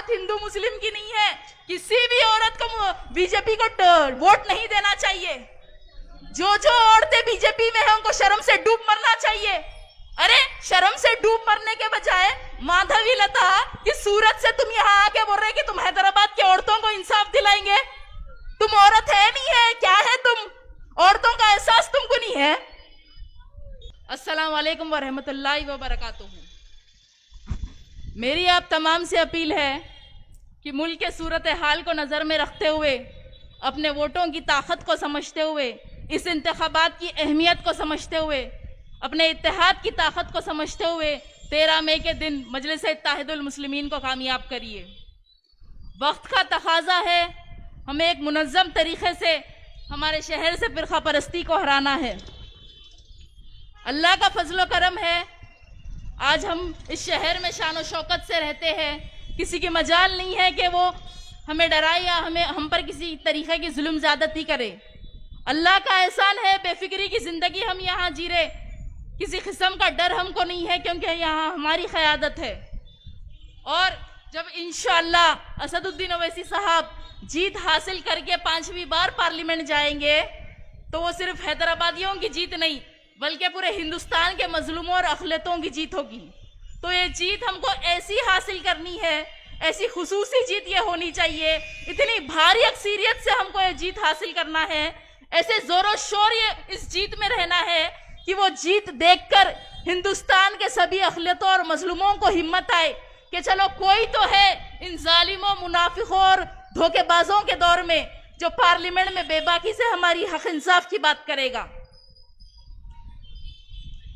बात हिंदू मुस्लिम की नहीं है। किसी भी औरत को बीजेपी को वोट नहीं देना चाहिए। जो जो औरतें बीजेपी में हैं उनको शर्म से डूब मरना चाहिए। अरे शर्म से डूब मरने के बजाय माधवी लता की सूरत से तुम यहाँ आके बोल रहे कि तुम हैदराबाद की औरतों को इंसाफ दिलाएंगे। तुम औरत है नहीं है, क्या है तुम? औरतों का एहसास तुमको नहीं है। अस्सलाम वालेकुम वरहमतुल्लाहि वबरकातुहू। मेरी आप तमाम से अपील है कि मुल्क के सूरत हाल को नज़र में रखते हुए, अपने वोटों की ताकत को समझते हुए, इस इंतखाबात की अहमियत को समझते हुए, अपने इत्तेहाद की ताकत को समझते हुए 13 मई के दिन मजलिस इत्तेहादुल मुस्लिमीन को कामयाब करिए। वक्त का तकाजा है, हमें एक मुनज़्ज़म तरीक़े से हमारे शहर से फ़िरक़ा परस्ती को हराना है। अल्लाह का फजल करम है, आज हम इस शहर में शान व शौकत से रहते हैं। किसी की मजाल नहीं है कि वो हमें डराए या हम पर किसी तरीक़े की जुल्म ज़्यादती करे। अल्लाह का एहसान है, बेफिक्री की ज़िंदगी हम यहाँ जी रहे, किसी किस्म का डर हमको नहीं है, क्योंकि यहाँ हमारी क़यादत है। और जब इंशाअल्लाह असदुद्दीन ओवैसी साहब जीत हासिल करके 5वीं बार पार्लियामेंट जाएंगे, तो वो सिर्फ हैदराबादियों की जीत नहीं बल्कि पूरे हिंदुस्तान के मजलूमों और अक़लियतों की जीत होगी। तो ये जीत हमको ऐसी हासिल करनी है, ऐसी खुसूसी जीत ये होनी चाहिए, इतनी भारी अक्सरियत से हमको ये जीत हासिल करना है, ऐसे जोरों शोर ये इस जीत में रहना है कि वो जीत देखकर हिंदुस्तान के सभी अक़लियतों और मजलूमों को हिम्मत आए कि चलो कोई तो है इन जालिमों, मुनाफिकों और धोखेबाजों के दौर में जो पार्लियामेंट में बेबाकी से हमारी हक इंसाफ की बात करेगा।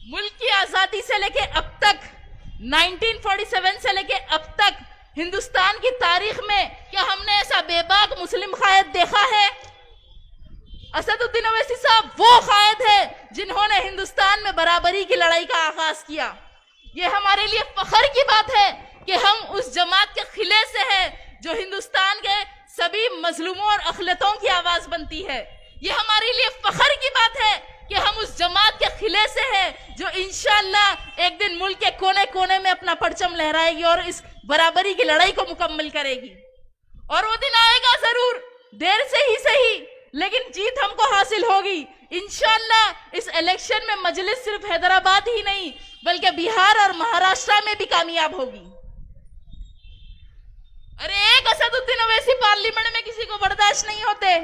मुल्क की आज़ादी से लेके अब तक, 1947 से लेके अब तक हिंदुस्तान की तारीख में क्या हमने ऐसा बेबाक मुस्लिम कायद देखा है? असदुद्दीन ओवैसी साहब वो कायद है जिन्होंने हिंदुस्तान में बराबरी की लड़ाई का आगाज किया। ये हमारे लिए फख्र की बात है कि हम उस जमात के खिले से हैं जो हिंदुस्तान के सभी मजलूमों और अक़लियतों की आवाज बनती है। ये हमारे लिए फख्र की बात है कि हम उस जमात के खिले से हैं जो इंशाअल्लाह एक दिन मुल्क के कोने कोने में अपना परचम लहराएगी और इस बराबरी की लड़ाई को मुकम्मल करेगी। और वो दिन आएगा जरूर, देर से ही सही, लेकिन जीत हमको हासिल होगी इंशाअल्लाह। इस इलेक्शन में मजलिस सिर्फ हैदराबाद ही नहीं बल्कि बिहार और महाराष्ट्र में भी कामयाब होगी। अरे एक असदुद्दीन ओवैसी पार्लियामेंट में किसी को बर्दाश्त नहीं होते,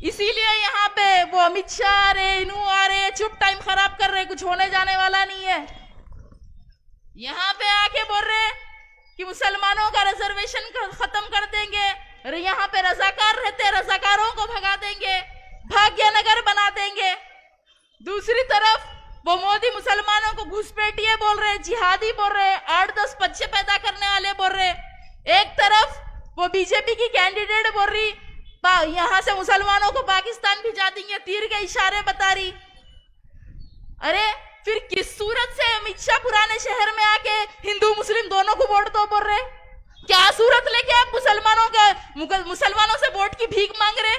इसीलिए यहाँ पे वो अमित शाह आ रहे, इनू आ रहे, चुप टाइम खराब कर रहे, कुछ होने जाने वाला नहीं है। यहाँ पे आके बोल रहे कि मुसलमानों का रिजर्वेशन खत्म कर देंगे, अरे यहाँ पे रजाकार रहते, रजाकारों को भगा देंगे, भाग्यनगर बना देंगे। दूसरी तरफ वो मोदी मुसलमानों को घुसपैठिए बोल रहे, जिहादी बोल रहे, 8-10 बच्चे पैदा करने वाले बोल रहे। एक तरफ वो बीजेपी की कैंडिडेट बोल रही यहाँ से मुसलमानों को पाकिस्तान भिजा देंगे, तीर के इशारे बता रही। अरे फिर किस सूरत से अमित शाह पुराने शहर में आके हिंदू मुस्लिम दोनों को वोट दो बोल रहे? क्या सूरत लेके आप मुसलमानों से वोट की भीख मांग रहे?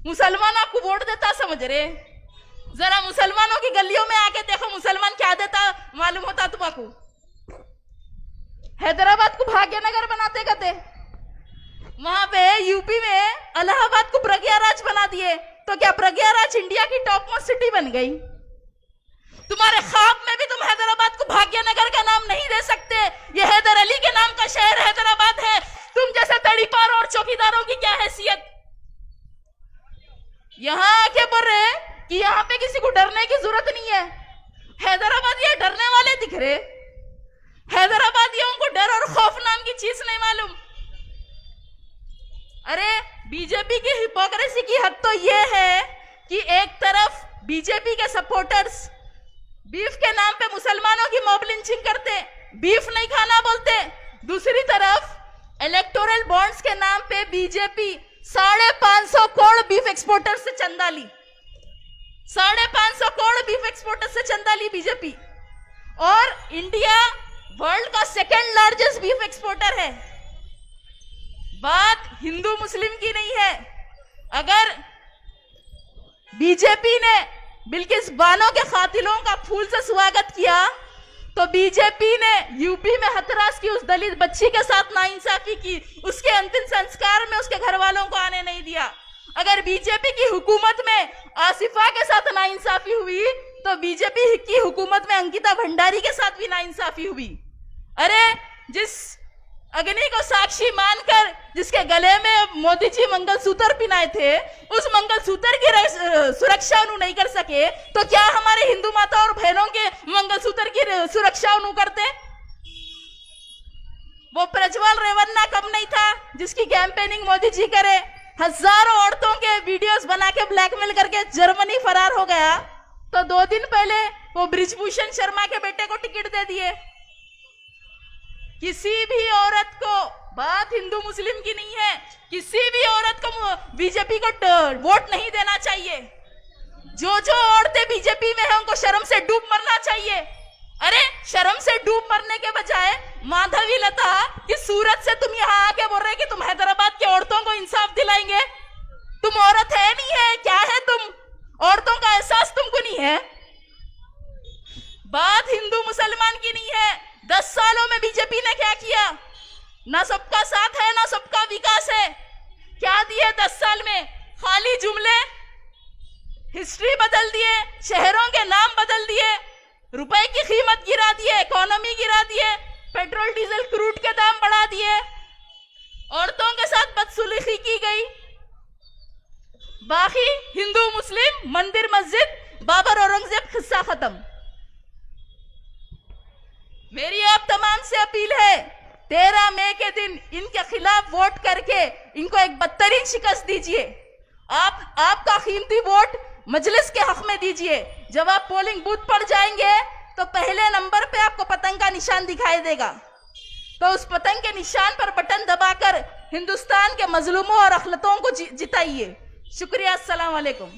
मुसलमान आपको वोट देता समझ रहे? जरा मुसलमानों की गलियों में आके देखो, मुसलमान क्या देता मालूम होता तुमको? हैदराबाद को भाग्यनगर बनाते कहते, वहां पे यूपी में इलाहाबाद को प्रज्ञाराज बना दिए, तो क्या प्रज्ञाराज इंडिया की टॉप मोस्ट सिटी बन गई? तुम्हारे ख्वाब में भी तुम हैदराबाद को भाग्यनगर का नाम नहीं दे सकते। यह हैदर अली के नाम का शहर हैदराबाद है। तुम जैसे तड़ीपार और चौकीदारों की क्या हैसियत? यहाँ आके बोल रहे कि यहाँ पे किसी को डरने की जरूरत नहीं है। हैदराबाद ये डरने वाले दिख रहे? हैदराबादियों को डर और खौफ नाम की चीज नहीं मालूम। अरे बीजेपी की हिपोक्रेसी की हद तो यह है कि एक तरफ बीजेपी के सपोर्टर्स बीफ के नाम पे मुसलमानों की मॉब लिंचिंग करते, बीफ नहीं खाना बोलते। दूसरी तरफ इलेक्टोरल बॉन्ड्स के नाम पे बीजेपी 550 करोड़ बीफ एक्सपोर्टर से चंदा ली, 550 करोड़ बीफ एक्सपोर्टर से चंदा ली बीजेपी। और इंडिया वर्ल्ड का सेकेंड लार्जेस्ट बीफ एक्सपोर्टर है। बात हिंदू मुस्लिम की नहीं है। अगर बीजेपी ने बिल्किस बानो के कातिलों का फूल से स्वागत किया तो बीजेपी ने यूपी में हथरास की उस दलित बच्ची के साथ नाइंसाफी की, उसके अंतिम संस्कार में उसके घर वालों को आने नहीं दिया। अगर बीजेपी की हुकूमत में आसिफा के साथ नाइंसाफी हुई तो बीजेपी की हुकूमत में अंकिता भंडारी के साथ भी नाइंसाफी हुई। अरे जिस अग्नि को साक्षी मानकर जिसके गले में मोदी जी मंगलसूत्र पिनाए थे, उस मंगलसूत्र की सुरक्षा उन्होंने नहीं कर सके, तो क्या हमारे हिंदू माता और बहनों के मंगलसूत्र की सुरक्षा उन्होंने करते? वो प्रज्वल रेवन्ना कम नहीं था जिसकी कैंपेनिंग मोदी जी करे, हजारों औरतों के वीडियोस बना के ब्लैकमेल करके जर्मनी फरार हो गया, तो 2 दिन पहले वो बृजभूषण शर्मा के बेटे को टिकट दे दिए। किसी भी औरत को, बात हिंदू मुस्लिम की नहीं है, किसी भी औरत को बीजेपी को वोट नहीं देना चाहिए। जो औरतें बीजेपी में हैं उनको शर्म से डूब मरना चाहिए। अरे शर्म से डूब मरने के बजाय माधवी लता कि सूरत से तुम यहाँ आके बोल रहे कि तुम हैदराबाद की औरतों को इंसाफ दिलाएंगे। तुम औरत है नहीं है, क्या है तुम? औरतों का एहसास तुमको नहीं है। बात हिंदू मुसलमान की नहीं है। 10 सालों में बीजेपी ने क्या किया? ना सबका साथ है ना सबका विकास है। क्या दिए 10 साल में? खाली जुमले, हिस्ट्री बदल दिए, शहरों के नाम बदल दिए, रुपए की कीमत गिरा दिए, इकोनॉमी गिरा दिए, पेट्रोल डीजल क्रूड के दाम बढ़ा दिए, औरतों के साथ बदसलूकी की गई। बाकी हिंदू मुस्लिम, मंदिर मस्जिद, बाबर औरंगजेब किस्सा खत्म। मेरी आप तमाम से अपील है, 13 मई के दिन इनके खिलाफ वोट करके इनको एक बदतरीन शिकस्त दीजिए। आपका कीमती वोट मजलिस के हक में दीजिए। जब आप पोलिंग बूथ पर जाएंगे तो पहले नंबर पे आपको पतंग का निशान दिखाई देगा, तो उस पतंग के निशान पर बटन दबाकर हिंदुस्तान के मजलूमों और अखलतों को जिताइए। शुक्रिया, अस्सलाम वालेकुम।